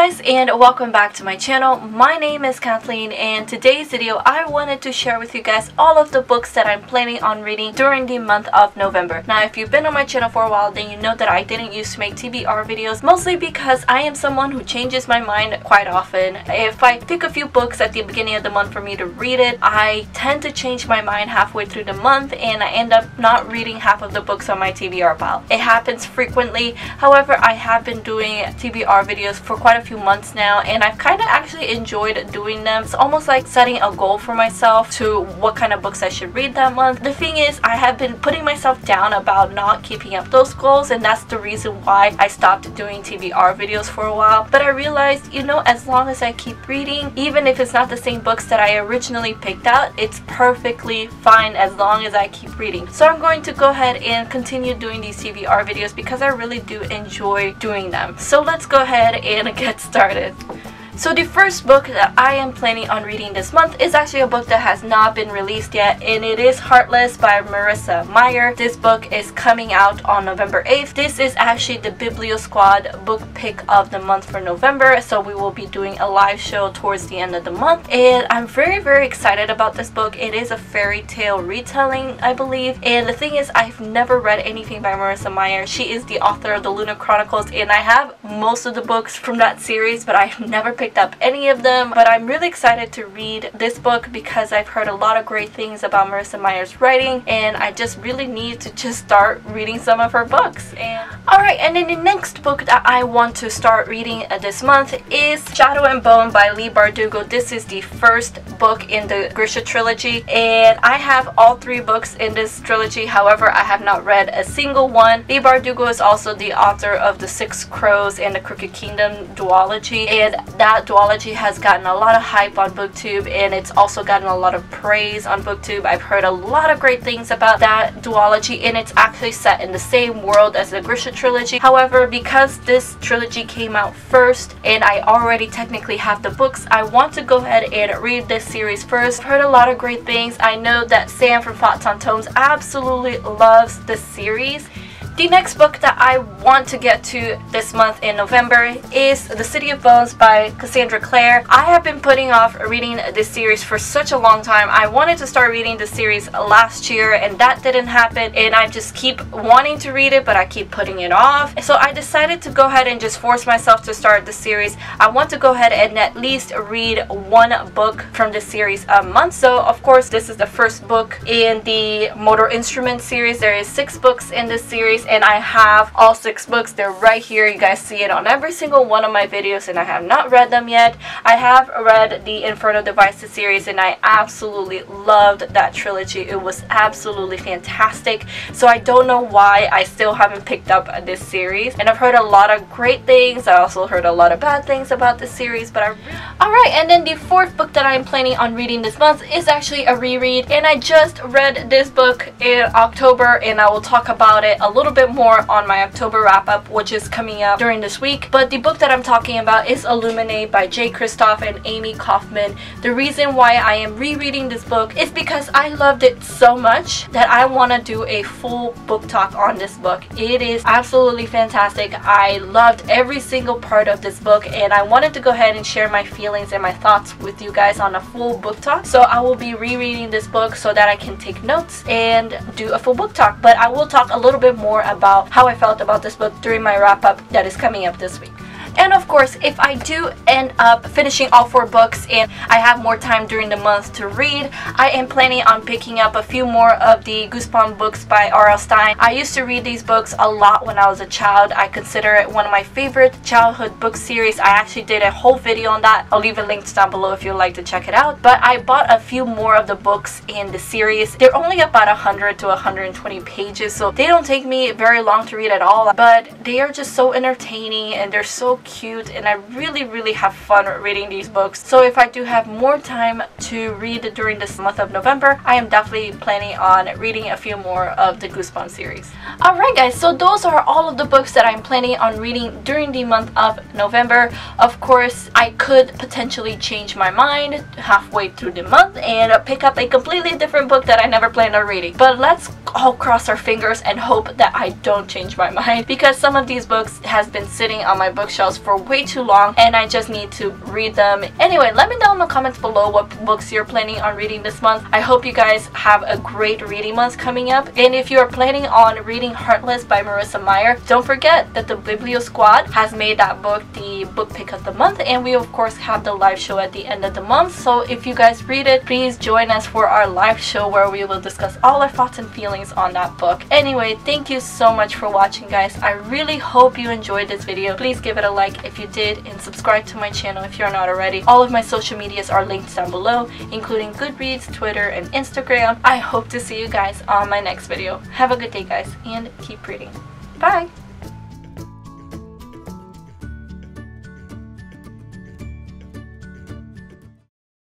guys, and welcome back to my channel. My name is Kathleen, and today's video I wanted to share with you guys all of the books that I'm planning on reading during the month of November. Now, if you've been on my channel for a while, then you know that I didn't used to make TBR videos, mostly because I am someone who changes my mind quite often. If I pick a few books at the beginning of the month for me to read it, I tend to change my mind halfway through the month and I end up not reading half of the books on my TBR pile. It happens frequently. However, I have been doing TBR videos for quite a few months now, and I've kind of actually enjoyed doing them. It's almost like setting a goal for myself to what kind of books I should read that month. The thing is, I have been putting myself down about not keeping up those goals, and that's the reason why I stopped doing TBR videos for a while. But I realized, you know, as long as I keep reading, even if it's not the same books that I originally picked out, it's perfectly fine as long as I keep reading. So I'm going to go ahead and continue doing these TBR videos because I really do enjoy doing them. So let's go ahead and get started. So the first book that I am planning on reading this month is actually a book that has not been released yet, and it is Heartless by Marissa Meyer. This book is coming out on November 8th. This is actually the BIBLIO Squad book pick of the month for November, so we will be doing a live show towards the end of the month, and I'm very excited about this book. It is a fairy tale retelling, I believe, and the thing is, I've never read anything by Marissa Meyer. She is the author of the Lunar Chronicles, and I have most of the books from that series, but I've never picked up any of them. But I'm really excited to read this book because I've heard a lot of great things about Marissa Meyer's writing, and I just really need to just start reading some of her books. And alright, and then the next book that I want to start reading this month is Shadow and Bone by Leigh Bardugo. This is the first book in the Grisha trilogy, and I have all three books in this trilogy. However, I have not read a single one. Leigh Bardugo is also the author of The Six Crows and the Crooked Kingdom duology, and that duology has gotten a lot of hype on BookTube, and it's also gotten a lot of praise on BookTube. I've heard a lot of great things about that duology, and it's actually set in the same world as the Grisha trilogy. However, because this trilogy came out first and I already technically have the books, I want to go ahead and read this series first. I've heard a lot of great things. I know that Sam from Thoughts on Tomes absolutely loves this series. The next book that I want to get to this month in November is The City of Bones by Cassandra Clare. I have been putting off reading this series for such a long time. I wanted to start reading this series last year, and that didn't happen, and I just keep wanting to read it, but I keep putting it off. So I decided to go ahead and just force myself to start the series. I want to go ahead and at least read one book from the series a month. So of course, this is the first book in the Motor Instrument series. There is 6 books in this series, and I have all 6 books. They're right here. You guys see it on every single one of my videos, and I have not read them yet. I have read the Inferno Devices series, and I absolutely loved that trilogy. It was absolutely fantastic. So I don't know why I still haven't picked up this series, and I've heard a lot of great things. I also heard a lot of bad things about this series, but alright, and then the fourth book that I'm planning on reading this month is actually a reread, and I just read this book in October, and I will talk about it a little bit more on my October wrap-up, which is coming up during this week. But the book that I'm talking about is Illuminated by Jay Kristoff and Amy Kaufman. The reason why I am rereading this book is because I loved it so much that I want to do a full book talk on this book. It is absolutely fantastic. I loved every single part of this book, and I wanted to go ahead and share my feelings and my thoughts with you guys on a full book talk. So I will be rereading this book so that I can take notes and do a full book talk. But I will talk a little bit more about how I felt about this book during my wrap-up that is coming up this week. And of course, if I do end up finishing all 4 books and I have more time during the month to read, I am planning on picking up a few more of the Goosebumps books by R.L. Stine. I used to read these books a lot when I was a child. I consider it one of my favorite childhood book series. I actually did a whole video on that. I'll leave a link down below if you'd like to check it out. But I bought a few more of the books in the series. They're only about 100 to 120 pages, so they don't take me very long to read at all. But they are just so entertaining, and they're so cute, and I really have fun reading these books. So if I do have more time to read during this month of November, I am definitely planning on reading a few more of the Goosebumps series. Alright guys, so those are all of the books that I'm planning on reading during the month of November. Of course, I could potentially change my mind halfway through the month and pick up a completely different book that I never planned on reading. But let's all cross our fingers and hope that I don't change my mind, because some of these books has been sitting on my bookshelf videos for way too long and I just need to read them. Anyway, let me know in the comments below what books you're planning on reading this month. I hope you guys have a great reading month coming up, and if you are planning on reading Heartless by Marissa Meyer, don't forget that the BIBLIO squad has made that book the book pick of the month, and we of course have the live show at the end of the month. So if you guys read it, please join us for our live show where we will discuss all our thoughts and feelings on that book. Anyway, thank you so much for watching, guys. I really hope you enjoyed this video. Please give it a like if you did, and subscribe to my channel if you're not already. All of my social medias are linked down below, including Goodreads, Twitter, and Instagram. I hope to see you guys on my next video. Have a good day, guys, and keep reading. Bye!